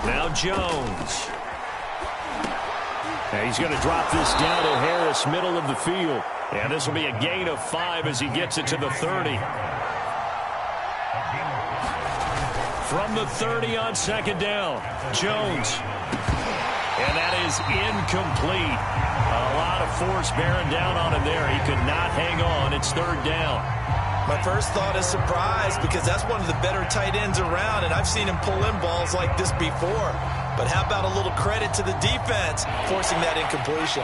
Now Jones. And he's going to drop this down to Harris, middle of the field. And this will be a gain of 5 as he gets it to the 30. From the 30 on second down, Jones. And that is incomplete. A lot of force bearing down on him there. He could not hang on. It's third down. My first thought is surprise, because that's one of the better tight ends around, and I've seen him pull in balls like this before. But how about a little credit to the defense forcing that incompletion?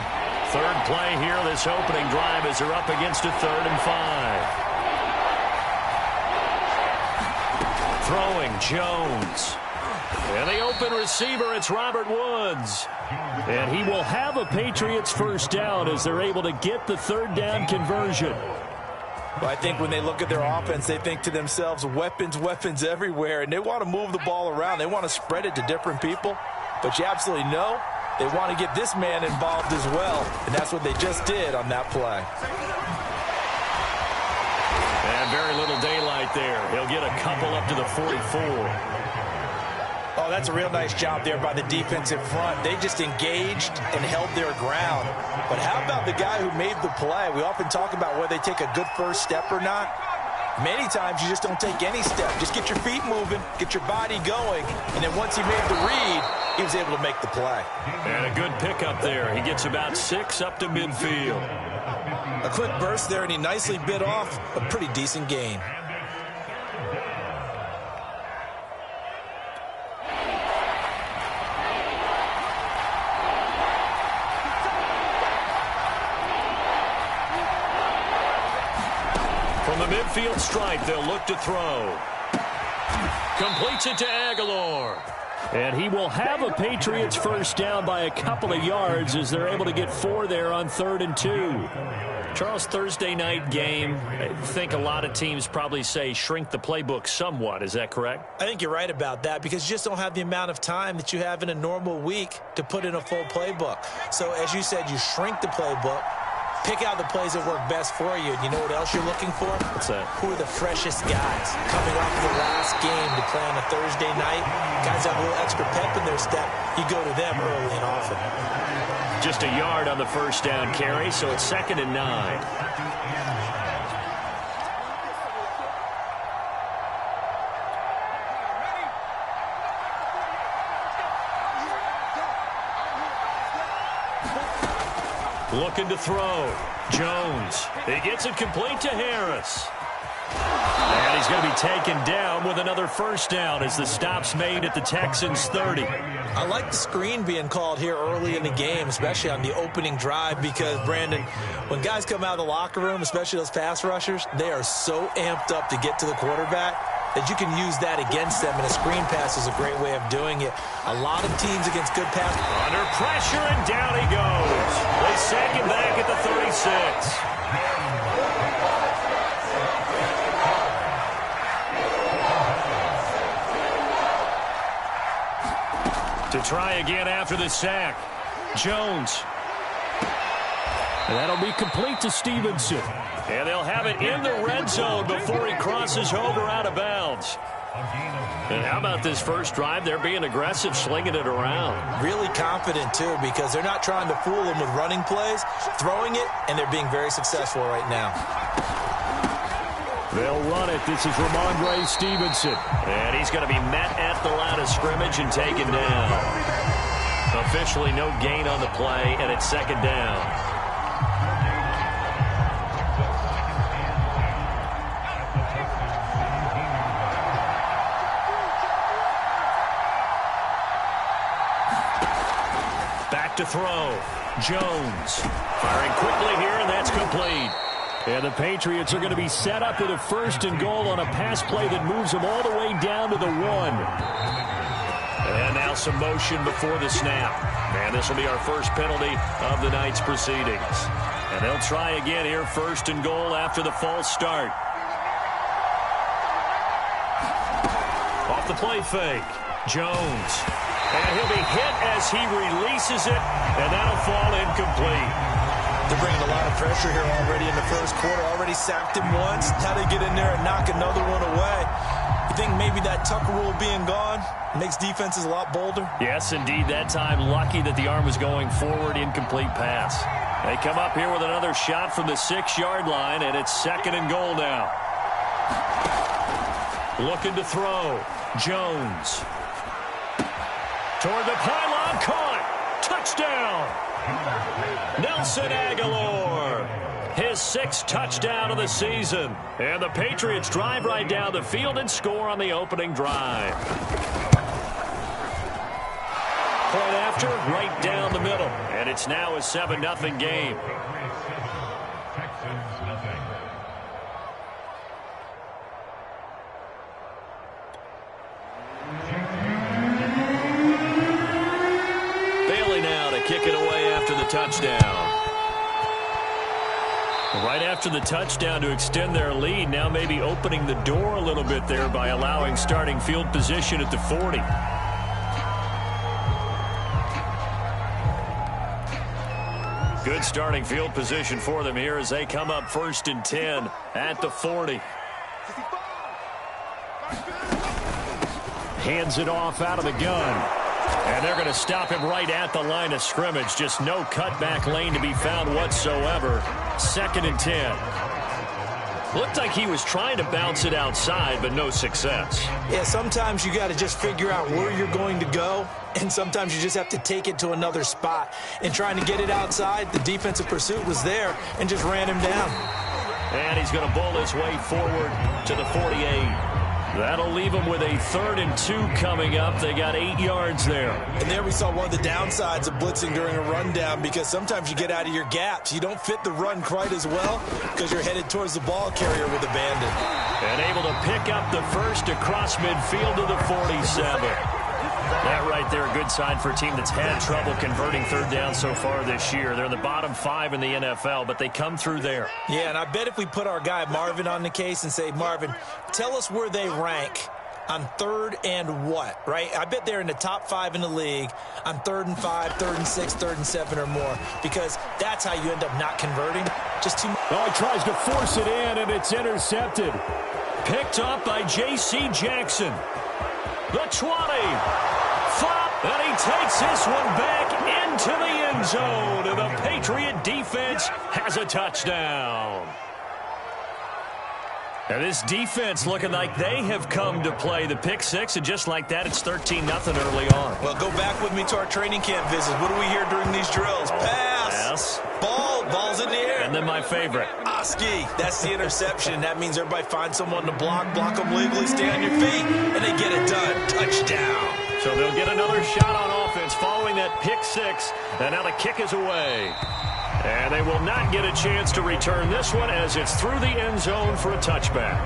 Third play here, this opening drive, as they're up against a 3rd and 5. Throwing, Jones. And the open receiver, it's Robert Woods. And he will have a Patriots first down as they're able to get the third down conversion. Well, I think when they look at their offense, they think to themselves, weapons, weapons everywhere, and they want to move the ball around. They want to spread it to different people, but you absolutely know they want to get this man involved as well, and that's what they just did on that play. And very little daylight there. He'll get a couple up to the 44. Oh, that's a real nice job there by the defensive front. They just engaged and held their ground. But how about the guy who made the play? We often talk about whether they take a good first step or not. Many times you just don't take any step. Just get your feet moving, get your body going, and then once he made the read, he was able to make the play. And a good pickup there. He gets about 6 up to midfield. A quick burst there, and he nicely bit off a pretty decent gain. From the midfield stripe, they'll look to throw. Completes it to Aguilar. And he will have a Patriots first down by a couple of yards as they're able to get 4 there on 3rd and 2. Charles, Thursday night game, I think a lot of teams probably say shrink the playbook somewhat. Is that correct? I think you're right about that, because you just don't have the amount of time that you have in a normal week to put in a full playbook. So as you said, you shrink the playbook. Pick out the plays that work best for you. And you know what else you're looking for? What's that? Who are the freshest guys coming off the last game to play on a Thursday night? Guys have a little extra pep in their step. You go to them early and often. Just a yard on the first down carry, so it's 2nd and 9. Looking to throw. Jones. He gets it complete to Harris. And he's going to be taken down with another first down as the stop's made at the Texans 30. I like the screen being called here early in the game, especially on the opening drive, because, Brandon, when guys come out of the locker room, especially those pass rushers, they are so amped up to get to the quarterback that you can use that against them, and a screen pass is a great way of doing it. A lot of teams against good pass. Under pressure, and down he goes. They sack him back at the 36. To try again after the sack. Jones. And that'll be complete to Stevenson. And they'll have it in the red zone before he crosses over out of bounds. And how about this first drive? They're being aggressive, slinging it around. Really confident, too, because they're not trying to fool them with running plays, throwing it, and they're being very successful right now. They'll run it. This is Ramondre Stevenson. And he's going to be met at the line of scrimmage and taken down. Officially no gain on the play, and it's 2nd down. To throw. Jones firing quickly here, and that's complete. And the Patriots are going to be set up with a 1st and goal on a pass play that moves them all the way down to the 1. And now some motion before the snap. And this will be our first penalty of the night's proceedings. And they'll try again here, 1st and goal after the false start. Off the play fake. Jones. And he'll be hit as he releases it, and that'll fall incomplete. They're bringing a lot of pressure here already in the first quarter. Already sacked him once. How they get in there and knock another one away. I think maybe that Tucker rule being gone makes defenses a lot bolder. Yes, indeed. That time, lucky that the arm was going forward, incomplete pass. They come up here with another shot from the 6-yard line, and it's 2nd and goal now. Looking to throw. Jones. Toward the pylon, caught. Touchdown. Nelson Aguilar. His 6th touchdown of the season. And the Patriots drive right down the field and score on the opening drive. Point after, right down the middle. And it's now a 7-0 game. Bailey now to kick it away after the touchdown. Right after the touchdown to extend their lead, now maybe opening the door a little bit there by allowing starting field position at the 40. Good starting field position for them here as they come up 1st and 10 at the 40. Hands it off out of the gun. And they're going to stop him right at the line of scrimmage. Just no cutback lane to be found whatsoever. 2nd and 10. Looked like he was trying to bounce it outside, but no success. Yeah, sometimes you got to just figure out where you're going to go, and sometimes you just have to take it to another spot. And trying to get it outside, the defensive pursuit was there and just ran him down. And he's going to bowl his way forward to the 48. That'll leave them with a 3rd and 2 coming up. They got 8 yards there. And there we saw one of the downsides of blitzing during a rundown, because sometimes you get out of your gaps. You don't fit the run quite as well because you're headed towards the ball carrier with abandon. And able to pick up the first across midfield to the 47. That right there, a good sign for a team that's had trouble converting 3rd down so far this year. They're in the bottom 5 in the NFL, but they come through there. Yeah, and I bet if we put our guy Marvin on the case and say, Marvin, tell us where they rank on 3rd and what, right? I bet they're in the top 5 in the league on 3rd and 5, 3rd and 6, 3rd and 7 or more, because that's how you end up not converting. Just too much. Oh, he tries to force it in, and it's intercepted. Picked up by J.C. Jackson. The 20. Flop, and he takes this one back into the end zone, and the Patriot defense has a touchdown. And this defense looking like they have come to play. The pick 6, and just like that, it's 13-0 early on. Well, go back with me to our training camp visits. What do we hear during these drills? Pass. Ball's in the air. And then my favorite. Oski, that's the interception. That means everybody finds someone to block them legally, stay on your feet, and they get it done. Touchdown. So they'll get another shot on offense following that pick 6, and now the kick is away. And they will not get a chance to return this one as it's through the end zone for a touchback.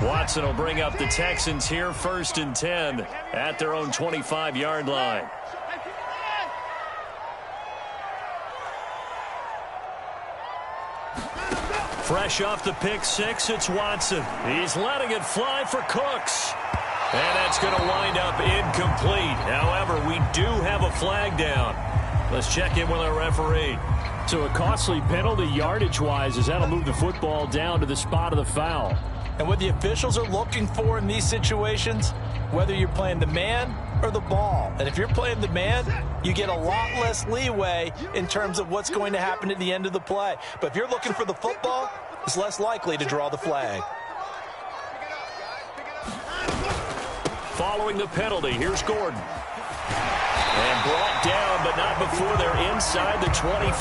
Watson will bring up the Texans here, 1st and 10 at their own 25-yard line. Fresh off the pick 6, it's Watson. He's letting it fly for Cooks. And that's going to wind up incomplete. However, we do have a flag down. Let's check in with our referee. So a costly penalty yardage-wise, as that'll move the football down to the spot of the foul. And what the officials are looking for in these situations, whether you're playing the man or the ball. And if you're playing the man, you get a lot less leeway in terms of what's going to happen at the end of the play. But if you're looking for the football, it's less likely to draw the flag. Following the penalty, here's Gordon. And brought down, but not before they're inside the 25.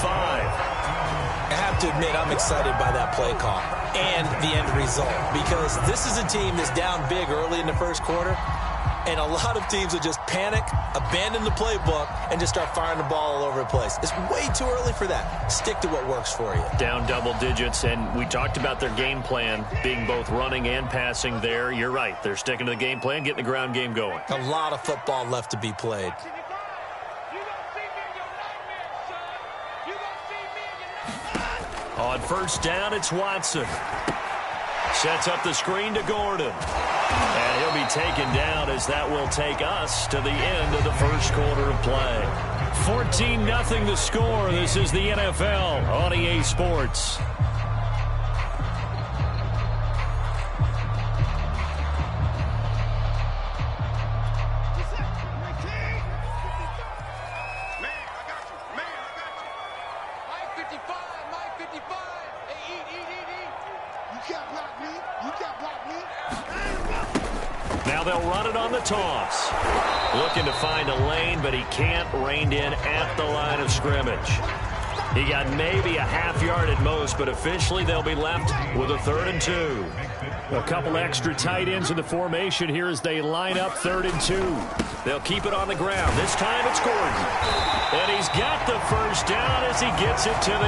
I have to admit, I'm excited by that play call and the end result, because this is a team that's down big early in the first quarter, and a lot of teams will just panic, abandon the playbook, and just start firing the ball all over the place. It's way too early for that. Stick to what works for you. Down double digits, and we talked about their game plan being both running and passing there. You're right. They're sticking to the game plan, getting the ground game going. A lot of football left to be played. On 1st down, it's Watson. Sets up the screen to Gordon. And he'll be taken down as that will take us to the end of the first quarter of play. 14-0 the score. This is the NFL on EA Sports. Now they'll run it on the toss. Looking to find a lane, but he can't. Reined in at the line of scrimmage. He got maybe a half yard at most, but officially they'll be left with a 3rd and 2. A couple extra tight ends in the formation here as they line up 3rd and 2. They'll keep it on the ground. This time it's Gordon. And he's got the first down as he gets it to the 8.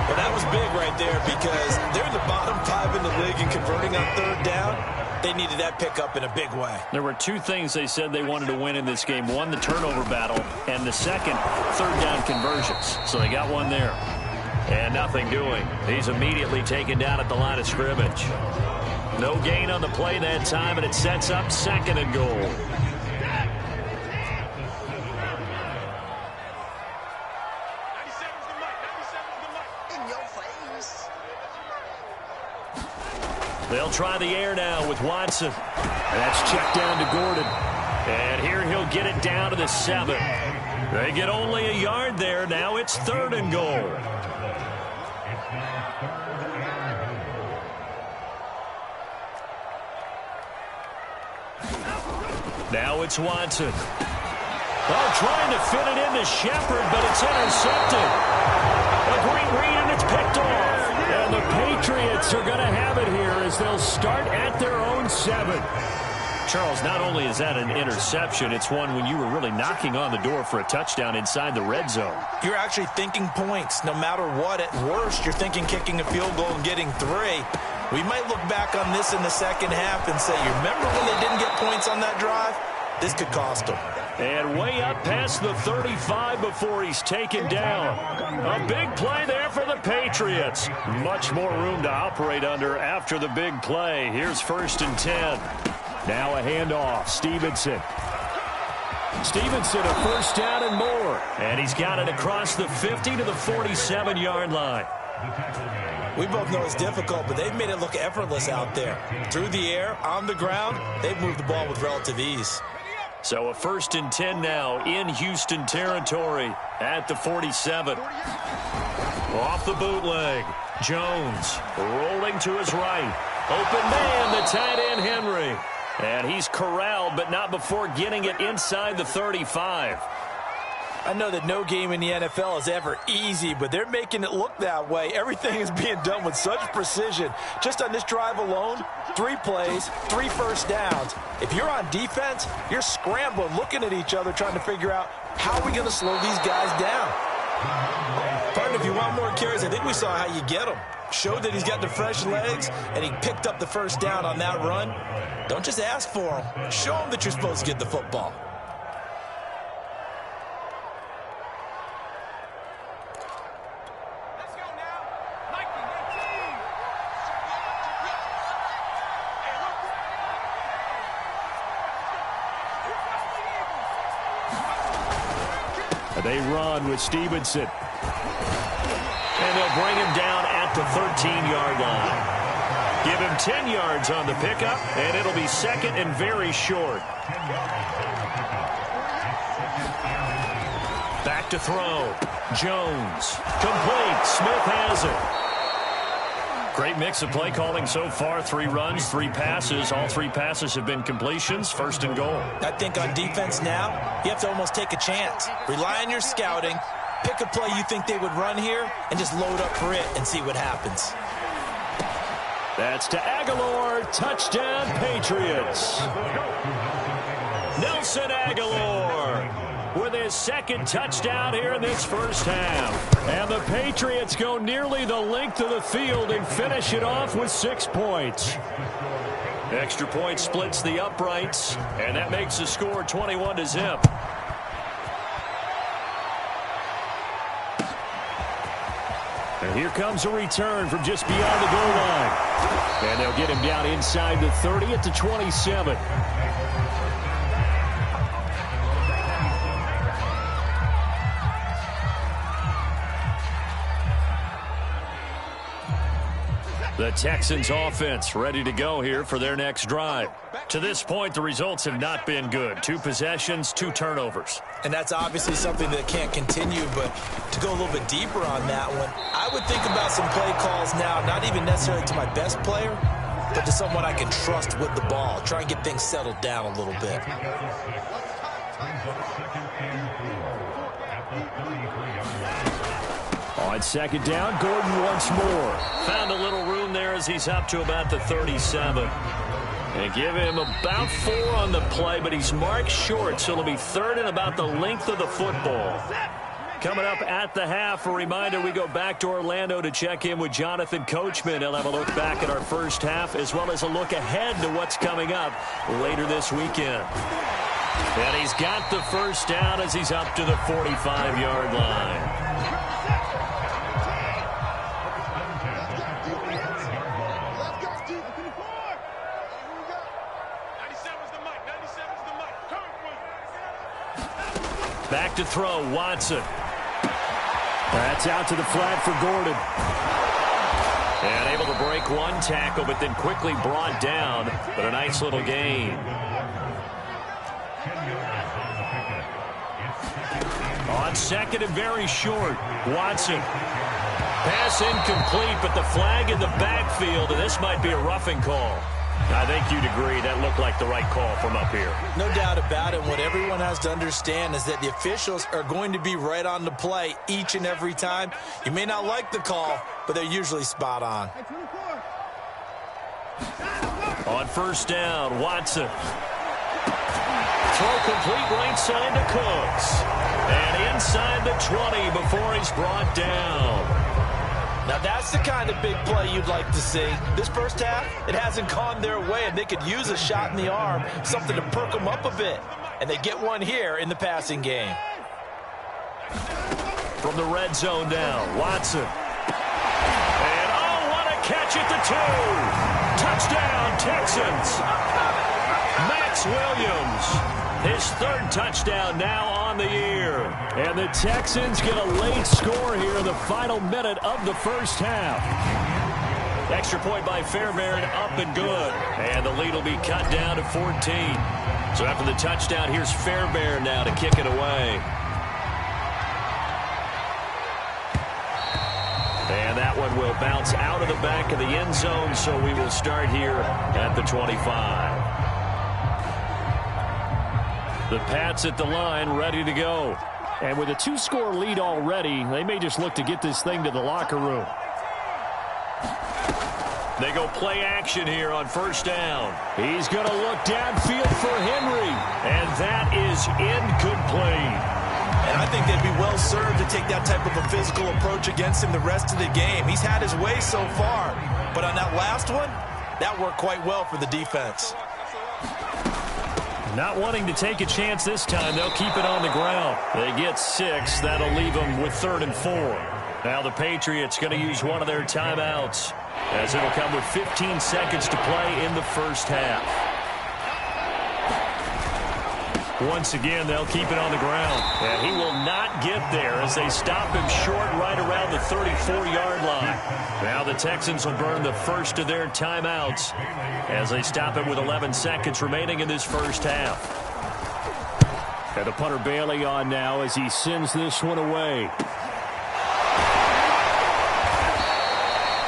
Well, that was big right there because they're in the bottom 5 in the league and converting on 3rd down. They needed that pickup in a big way. There were 2 things they said they wanted to win in this game. One, the turnover battle, and the second, 3rd down conversions. So they got one there. And nothing doing. He's immediately taken down at the line of scrimmage. No gain on the play that time, and it sets up 2nd and goal. They'll try the air now with Watson. That's checked down to Gordon. And here he'll get it down to the 7. They get only a yard there. Now it's 3rd and goal. Now it's Watson. Oh, trying to fit it into Shepard, but it's intercepted. A great read, and it's picked off. And the Patriots are going to have it here as they'll start at their own 7. Charles, not only is that an interception, it's one when you were really knocking on the door for a touchdown inside the red zone. You're actually thinking points. No matter what, at worst, you're thinking kicking a field goal and getting 3. We might look back on this in the second half and say, you remember when they didn't get points on that drive? This could cost them. And way up past the 35 before he's taken down. A big play there for the Patriots. Much more room to operate under after the big play. Here's 1st and 10. Now a handoff. Stevenson, a 1st down and more. And he's got it across the 50 to the 47-yard line. We both know it's difficult, but they've made it look effortless out there. Through the air, on the ground, they've moved the ball with relative ease. So a 1st and 10 now in Houston territory at the 47. Off the bootleg. Jones rolling to his right. Open man, the tight end Henry. And he's corralled, but not before getting it inside the 35. I know that no game in the NFL is ever easy, but they're making it look that way. Everything is being done with such precision. Just on this drive alone, 3 plays, 3 1st downs. If you're on defense, you're scrambling, looking at each other, trying to figure out how are we going to slow these guys down. Partner, if you want more carries, I think we saw how you get them. Showed that he's got the fresh legs, and he picked up the 1st down on that run. Don't just ask for him. Show him that you're supposed to get the football. They run with Stevenson. And they'll bring him down at the 13-yard line. Give him 10 yards on the pickup, and it'll be 2nd and very short. Back to throw. Jones. Complete. Smith has it. Great mix of play calling so far. 3 runs, 3 passes. All 3 passes have been completions. 1st and goal. I think on defense now, you have to almost take a chance. Rely on your scouting. Pick a play you think they would run here and just load up for it and see what happens. That's to Aguilar. Touchdown, Patriots. Nelson Aguilar with his 2nd touchdown here in this first half. And the Patriots go nearly the length of the field and finish it off with 6 points. Extra point splits the uprights, and that makes the score 21-0. And here comes a return from just beyond the goal line. And they'll get him down inside the 30 at the 27. The Texans offense ready to go here for their next drive. To this point, the results have not been good. 2 possessions, 2 turnovers. And that's obviously something that can't continue, but to go a little bit deeper on that one, I would think about some play calls now, not even necessarily to my best player, but to someone I can trust with the ball. Try and get things settled down a little bit. On second down, Gordon once more. Found a little room there as he's up to about the 37. And give him about 4 on the play, but he's marked short, so it'll be 3rd and about the length of the football. Coming up at the half, a reminder, we go back to Orlando to check in with Jonathan Coachman. He'll have a look back at our first half, as well as a look ahead to what's coming up later this weekend. And he's got the first down as he's up to the 45-yard line. Back to throw, Watson. That's out to the flat for Gordon. And able to break one tackle, but then quickly brought down. But a nice little gain. On second and very short, Watson. Pass incomplete, but the flag in the backfield, and this might be a roughing call. I think you'd agree that looked like the right call from up here. No doubt about it. What everyone has to understand is that the officials are going to be right on the play each and every time. You may not like the call, but they're usually spot on. On first down, Watson. Throw complete right side to Cooks. And inside the 20 before he's brought down. Now, that's the kind of big play you'd like to see. This first half, it hasn't gone their way, and they could use a shot in the arm, something to perk them up a bit. And they get one here in the passing game. From the red zone now, Watson. And, oh, what a catch at the 2. Touchdown, Texans. Max Williams. His 3rd touchdown now on the year. And the Texans get a late score here in the final minute of the first half. Extra point by Fairbairn, up and good. And the lead will be cut down to 14. So after the touchdown, here's Fairbairn now to kick it away. And that one will bounce out of the back of the end zone, so we will start here at the 25. The Pats at the line, ready to go. And with a 2-score lead already, they may just look to get this thing to the locker room. They go play action here on first down. He's going to look downfield for Henry. And that is incomplete. And I think they'd be well served to take that type of a physical approach against him the rest of the game. He's had his way so far. But on that last one, that worked quite well for the defense. Not wanting to take a chance this time, they'll keep it on the ground. They get 6. That'll leave them with 3rd and 4. Now the Patriots going to use one of their timeouts, as it'll come with 15 seconds to play in the first half. Once again, they'll keep it on the ground. And he will not get there as they stop him short right around the 34-yard line. Now the Texans will burn the first of their timeouts as they stop him with 11 seconds remaining in this first half. And the punter Bailey on now as he sends this one away.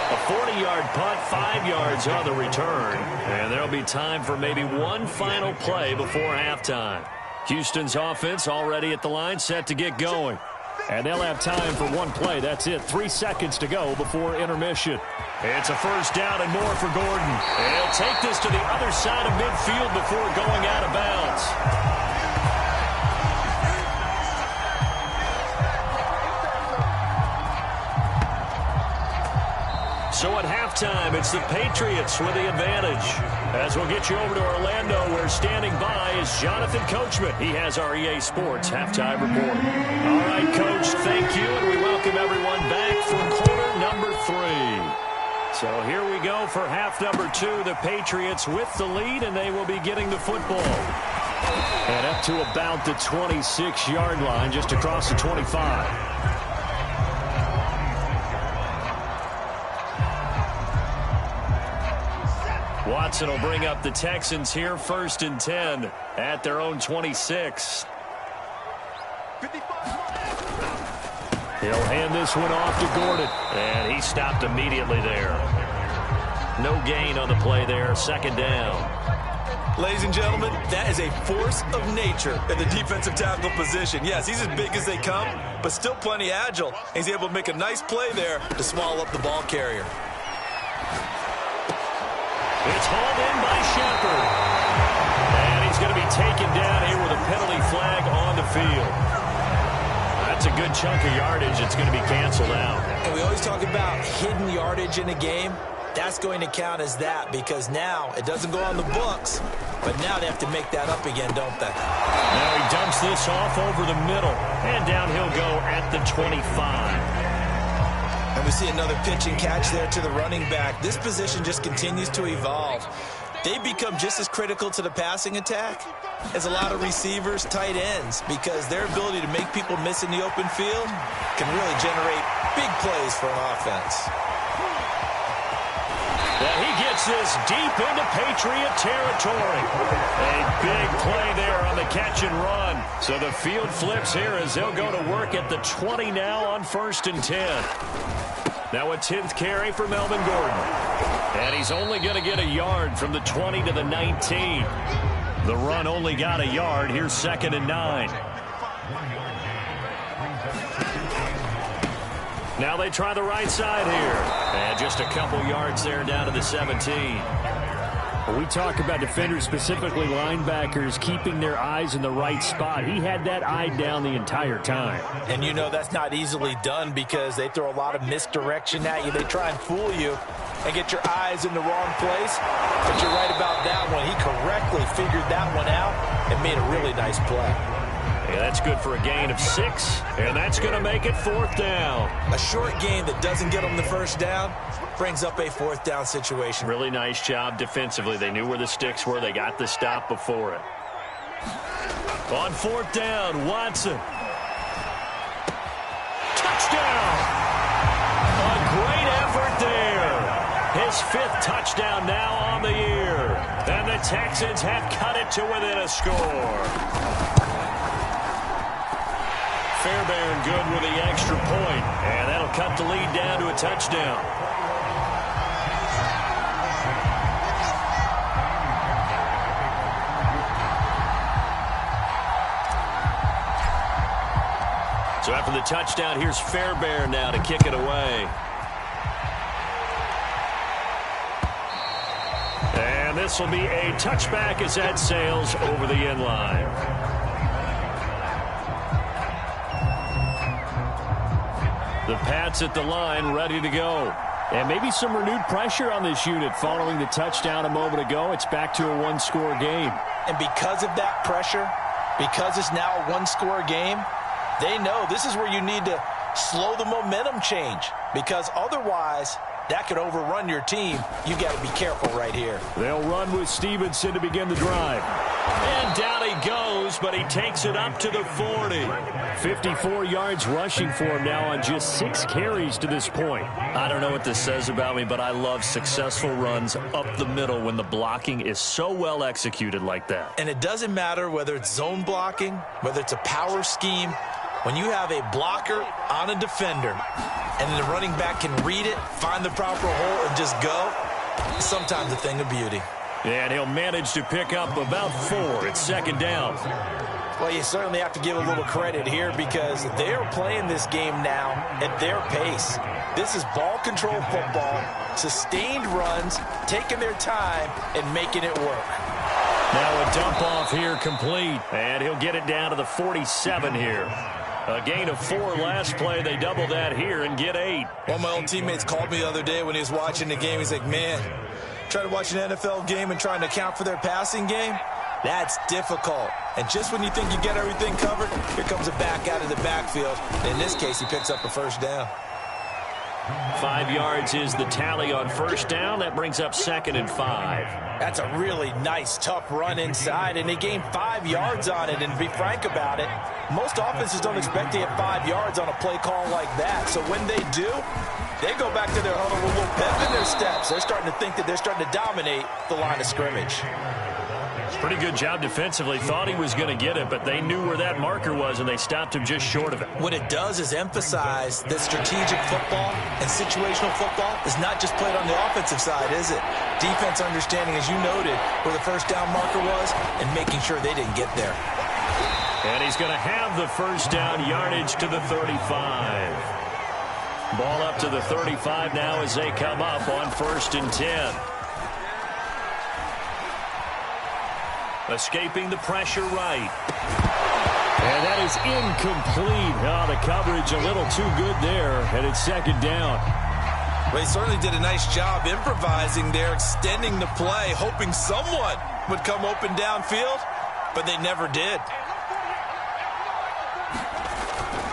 A 40-yard punt, 5 yards on the return. And there'll be time for maybe one final play before halftime. Houston's offense already at the line, set to get going. And they'll have time for one play. That's it. 3 seconds to go before intermission. It's a first down and more for Gordon. And he'll take this to the other side of midfield before going out of bounds. So at halftime, it's the Patriots with the advantage. As we'll get you over to Orlando, where standing by is Jonathan Coachman. He has our EA Sports halftime report. All right, Coach, thank you, and we welcome everyone back for quarter number 3. So here we go for half number 2. The Patriots with the lead, and they will be getting the football. And up to about the 26-yard line, just across the 25. Watson will bring up the Texans here, 1st and 10 at their own 26. He'll hand this one off to Gordon. And he stopped immediately there. No gain on the play there. 2nd down. Ladies and gentlemen, that is a force of nature in the defensive tackle position. Yes, he's as big as they come, but still plenty agile. He's able to make a nice play there to swallow up the ball carrier. It's hauled in by Shepard. And he's going to be taken down here with a penalty flag on the field. That's a good chunk of yardage. It's going to be canceled out. And we always talk about hidden yardage in a game. That's going to count as that because now it doesn't go on the books, but now they have to make that up again, don't they? Now he dumps this off over the middle, and down he'll go at the 25. And we see another pitch and catch there to the running back. This position just continues to evolve. They become just as critical to the passing attack as a lot of receivers, tight ends, because their ability to make people miss in the open field can really generate big plays for an offense. And he gets this deep into Patriot territory. A big play there on the catch and run. So the field flips here as they'll go to work at the 20 now on 1st and 10. Now a 10th carry for Melvin Gordon. And he's only going to get a yard from the 20 to the 19. The run only got a yard. Here's 2nd and 9. Now they try the right side here. And just a couple yards there down to the 17. We talk about defenders, specifically linebackers, keeping their eyes in the right spot. He had that eye down the entire time. And you know that's not easily done because they throw a lot of misdirection at you. They try and fool you and get your eyes in the wrong place. But you're right about that one. He correctly figured that one out and made a really nice play. Yeah, that's good for a gain of 6, and that's going to make it 4th down. A short gain that doesn't get them the 1st down brings up a 4th down situation. Really nice job defensively. They knew where the sticks were. They got the stop before it. On 4th down, Watson. Touchdown! A great effort there. His 5th touchdown now on the year. And the Texans have cut it to within a score. Fairbairn good with the extra point, and that'll cut the lead down to a touchdown. So after the touchdown, here's Fairbairn now to kick it away. And this will be a touchback as that sails over the end line. The Pats at the line, ready to go. And maybe some renewed pressure on this unit following the touchdown a moment ago. It's back to a one-score game. And because of that pressure, because it's now a one-score game, they know this is where you need to slow the momentum change. Because otherwise, that could overrun your team. You got to be careful right here. They'll run with Stevenson to begin the drive. And down he goes, but he takes it up to the 40. 54 yards rushing for him now on just 6 carries to this point. I don't know what this says about me, but I love successful runs up the middle when the blocking is so well executed like that. And it doesn't matter whether it's zone blocking, whether it's a power scheme. When you have a blocker on a defender and the running back can read it, find the proper hole, and just go, sometimes a thing of beauty. And he'll manage to pick up about 4. It's 2nd down. Well, you certainly have to give a little credit here because they are playing this game now at their pace. This is ball control football, sustained runs, taking their time, and making it work. Now a dump off here complete, and he'll get it down to the 47 here. A gain of 4 last play. They double that here and get 8. One of my old teammates called me the other day when he was watching the game. He's like, man, trying to watch an NFL game and trying to account for their passing game, that's difficult. And just when you think you get everything covered, here comes a back out of the backfield. In this case, he picks up a 1st down. 5 yards is the tally on first down. That brings up 2nd and 5. That's a really nice, tough run inside, and they gained 5 yards on it. And to be frank about it, most offenses don't expect to get 5 yards on a play call like that. So when they do, they go back to their huddle with a little pep in their steps. They're starting to think that they're starting to dominate the line of scrimmage. Pretty good job defensively. Thought he was going to get it, but they knew where that marker was, and they stopped him just short of it. What it does is emphasize that strategic football and situational football is not just played on the offensive side, is it? Defense understanding, as you noted, where the first down marker was and making sure they didn't get there. And he's going to have the first down yardage to the 35. Ball up to the 35 now as they come up on 1st and 10. Escaping the pressure right. And that is incomplete. Oh, the coverage a little too good there, and it's 2nd down. They certainly did a nice job improvising there, extending the play, hoping someone would come open downfield, but they never did.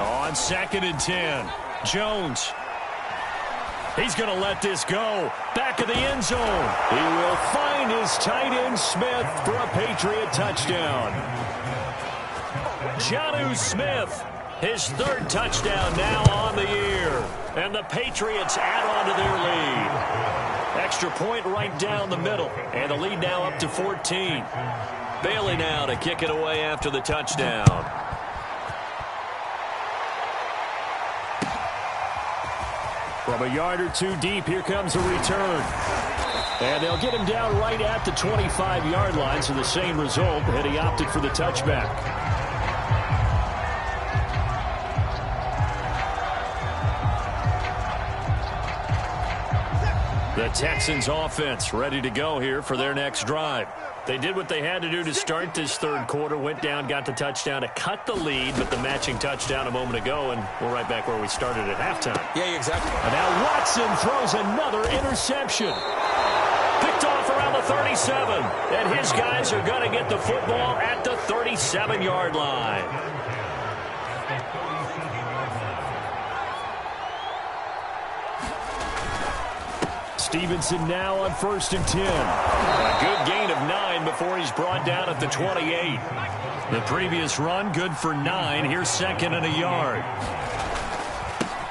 On 2nd and 10, Jones. He's going to let this go. Back of the end zone. He will find his tight end Smith for a Patriot touchdown. Jonnu Smith, his 3rd touchdown now on the year. And the Patriots add on to their lead. Extra point right down the middle. And the lead now up to 14. Bailey now to kick it away after the touchdown. From a yard or two deep, here comes a return. And they'll get him down right at the 25-yard line, so the same result, and he opted for the touchback. The Texans offense ready to go here for their next drive. They did what they had to do to start this 3rd quarter, went down, got the touchdown to cut the lead, but the matching touchdown a moment ago, and we're right back where we started at halftime. Yeah, exactly. And now Watson throws another interception. Picked off around the 37, and his guys are going to get the football at the 37-yard line. Stevenson now on 1st and 10. A good gain of 9 before he's brought down at the 28. The previous run, good for 9. Here's 2nd and a yard.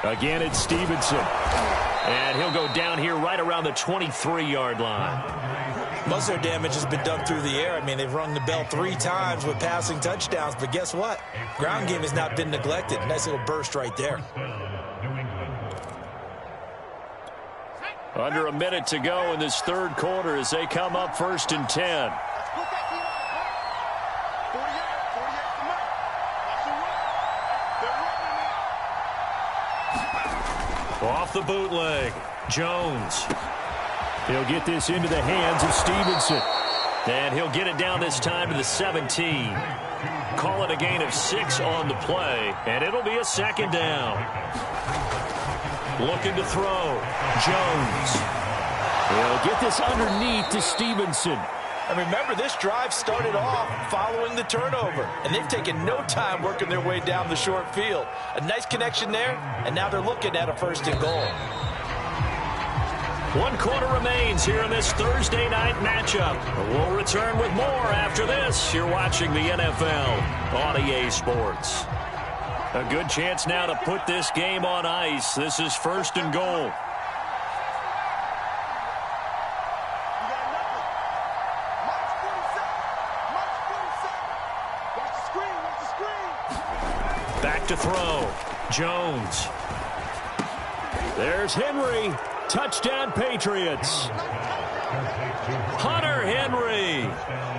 Again, it's Stevenson. And he'll go down here right around the 23-yard line. Most of their damage has been done through the air. I mean, they've rung the bell 3 times with passing touchdowns, but guess what? Ground game has not been neglected. Nice little burst right there. Under a minute to go in this 3rd quarter as they come up 1st and 10. Off the bootleg, Jones. He'll get this into the hands of Stevenson. And he'll get it down this time to the 17. Call it a gain of 6 on the play, and it'll be a 2nd down. Looking to throw. Jones. He'll get this underneath to Stevenson. And remember, this drive started off following the turnover, and they've taken no time working their way down the short field. A nice connection there, and now they're looking at a 1st and goal. 1 quarter remains here in this Thursday night matchup. We'll return with more after this. You're watching the NFL on EA Sports. A good chance now to put this game on ice. This is 1st and goal. Back to throw. Jones. There's Henry. Touchdown, Patriots. Hunter Henry,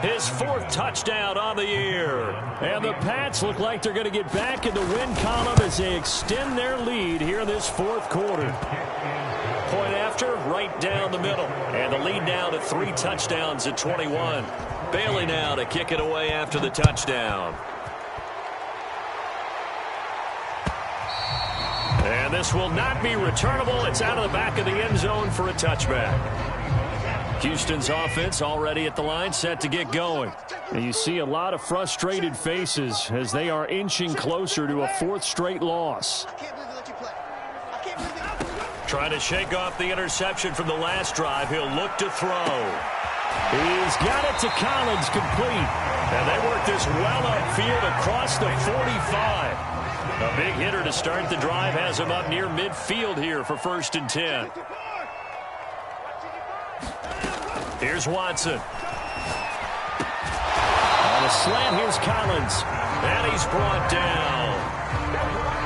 his 4th touchdown on the year. And the Pats look like they're going to get back in the win column as they extend their lead here in this 4th quarter. Point after, right down the middle. And the lead now to 3 touchdowns at 21. Bailey now to kick it away after the touchdown. And this will not be returnable. It's out of the back of the end zone for a touchback. Houston's offense already at the line, set to get going. And you see a lot of frustrated faces as they are inching closer to a 4th straight loss. Trying to shake off the interception from the last drive. He'll look to throw. He's got it to Collins, complete. And they work this well upfield across the 45. A big hitter to start the drive has him up near midfield here for 1st and 10. Here's Watson. On a slant, here's Collins. And he's brought down.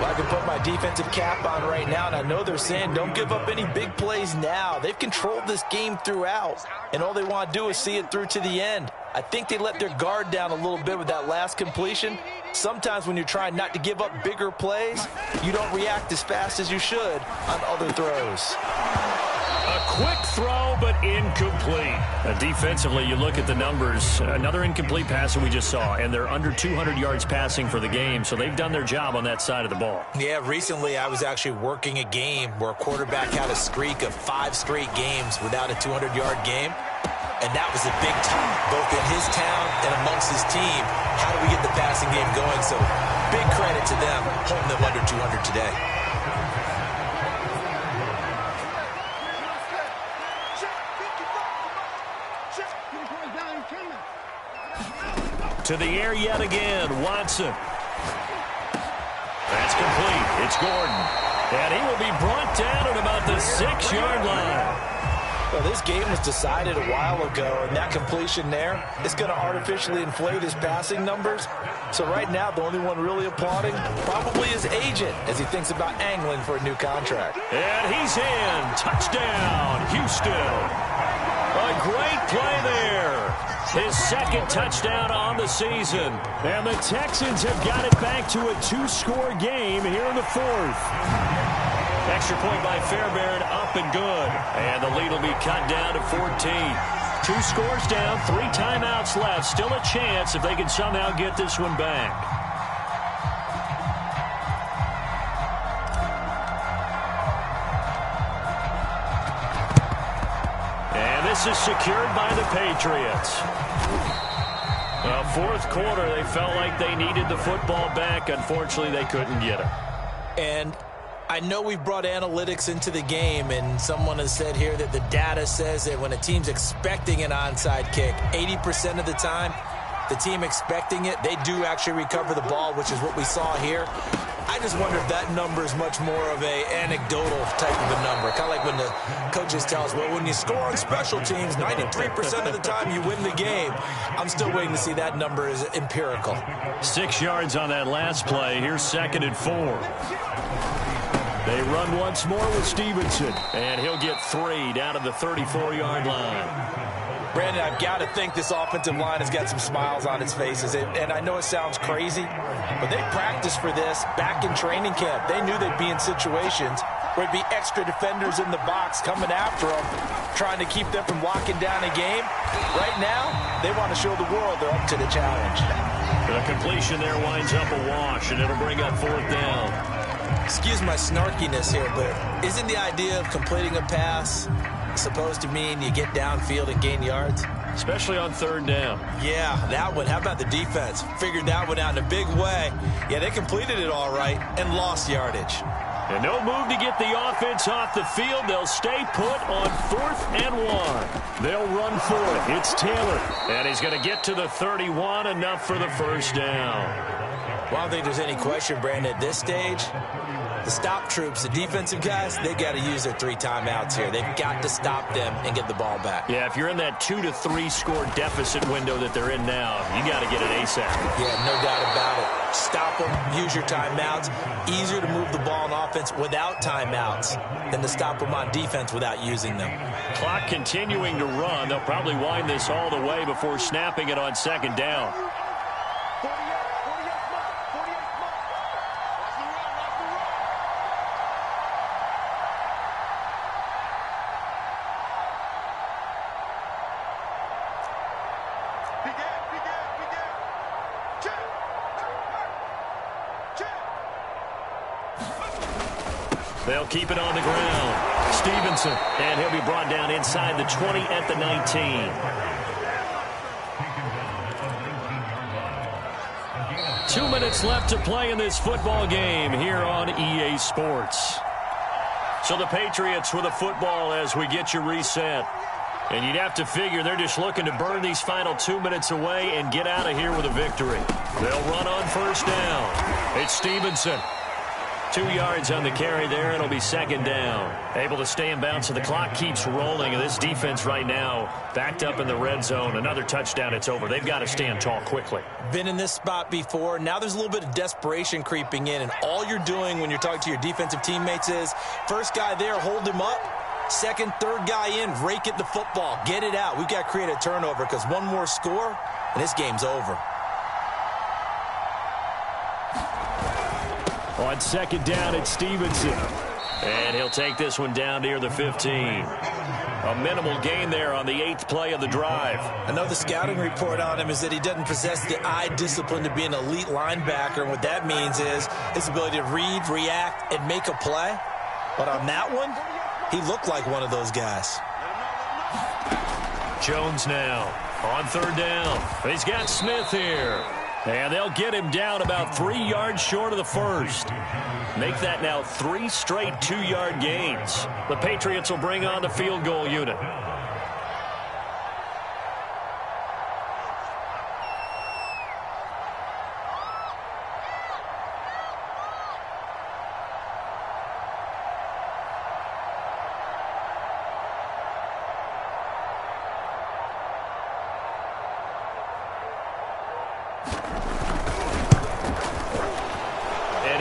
Well, I can put my defensive cap on right now, and I know they're saying don't give up any big plays now. They've controlled this game throughout, and all they want to do is see it through to the end. I think they let their guard down a little bit with that last completion. Sometimes when you're trying not to give up bigger plays, you don't react as fast as you should on other throws. A quick throw, but incomplete. Defensively, you look at the numbers. Another incomplete pass that we just saw, and they're under 200 yards passing for the game, so they've done their job on that side of the ball. Yeah, recently I was actually working a game where a quarterback had a streak of 5 straight games without a 200-yard game, and that was a big time, both in his town and amongst his team. How do we get the passing game going? So big credit to them, holding them under 200 today. To the air yet again, Watson. That's complete. It's Gordon. And he will be brought down at about the 6-yard line. Well, this game was decided a while ago, and that completion there is going to artificially inflate his passing numbers. So right now, the only one really applauding probably his agent as he thinks about angling for a new contract. And he's in. Touchdown, Houston. A great play there. His 2nd touchdown on the season. And the Texans have got it back to a 2-score game here in the 4th. Extra point by Fairbairn, up and good. And the lead will be cut down to 14. 2 scores down, 3 timeouts left. Still a chance if they can somehow get this one back. And this is secured by the Patriots. Well, 4th quarter, they felt like they needed the football back. Unfortunately, they couldn't get it. And I know we've brought analytics into the game, and someone has said here that the data says that when a team's expecting an onside kick, 80% of the time, the team expecting it, they do actually recover the ball, which is what we saw here. I just wonder if that number is much more of a anecdotal type of a number. Kind of like when the coaches tell us, well, when you score on special teams, 93% of the time you win the game. I'm still waiting to see that number is empirical. 6 yards on that last play. Here's 2nd and 4. They run once more with Stevenson, and he'll get 3 down to the 34-yard line. Brandon, I've got to think this offensive line has got some smiles on its faces. And I know it sounds crazy, but they practiced for this back in training camp. They knew they'd be in situations where it'd be extra defenders in the box coming after them, trying to keep them from locking down a game. Right now, they want to show the world they're up to the challenge. The completion there winds up a wash, and it'll bring up 4th down. Excuse my snarkiness here, but isn't the idea of completing a pass supposed to mean you get downfield and gain yards? Especially on 3rd down. Yeah, that one. How about the defense? Figured that one out in a big way. Yeah, they completed it all right and lost yardage. And no move to get the offense off the field. They'll stay put on 4th and 1. They'll run for it. It's Taylor. And he's going to get to the 31, enough for the 1st down. Well, I don't think there's any question, Brandon, at this stage. The stop troops, the defensive guys, they got to use their 3 timeouts here. They've got to stop them and get the ball back. Yeah, if you're in that 2 to 3 score deficit window that they're in now, you got to get it ASAP. Yeah, no doubt about it. Stop them, use your timeouts. Easier to move the ball on offense without timeouts than to stop them on defense without using them. Clock continuing to run. They'll probably wind this all the way before snapping it on 2nd down. They'll keep it on the ground. Stevenson, and he'll be brought down inside the 20 at the 19. Two minutes left to play in this football game here on EA Sports. So So the Patriots with a football as we get you reset. And you'd have to figure they're just looking to burn these final 2 minutes away and get out of here with a victory. They'll run on first down. It's Stevenson. 2 yards on the carry there. It'll be second down. Able to stay in bounds, so the clock keeps rolling. And this defense right now backed up in the red zone. Another touchdown, it's over. They've got to stand tall quickly. Been in this spot before. Now there's a little bit of desperation creeping in. And all you're doing when you're talking to your defensive teammates is, first guy there, hold him up. Second, third guy in, rake at the football. Get it out. We've got to create a turnover because one more score, and this game's over. On second down, it's Stevenson. And he'll take this one down near the 15. A minimal gain there on the 8th play of the drive. I know the scouting report on him is that he doesn't possess the eye discipline to be an elite linebacker. And what that means is his ability to read, react, and make a play. But on that one, he looked like one of those guys. Jones now on third down. He's got Smith here. And they'll get him down about 3 yards short of the first. Make that now 3 straight 2-yard gains. The Patriots will bring on the field goal unit.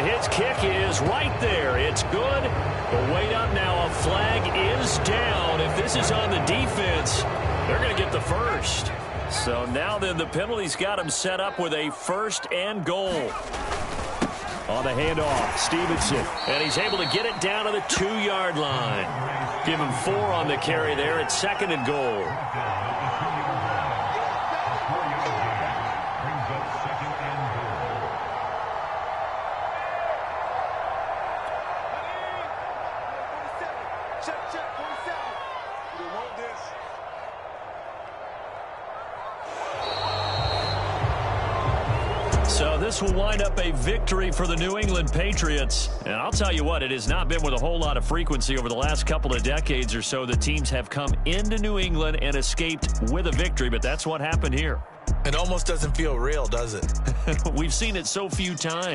His kick is right there. It's good. But wait up now. A flag is down. If this is on the defense, they're going to get the first. So now then the penalty's got him set up with a first and goal. On the handoff, Stevenson. And he's able to get it down to the 2-yard line. Give him 4 on the carry there. It's second and goal. So this will wind up a victory for the New England Patriots. And I'll tell you what, it has not been with a whole lot of frequency over the last couple of decades or so. The teams have come into New England and escaped with a victory, but that's what happened here. It almost doesn't feel real, does it? We've seen it so few times.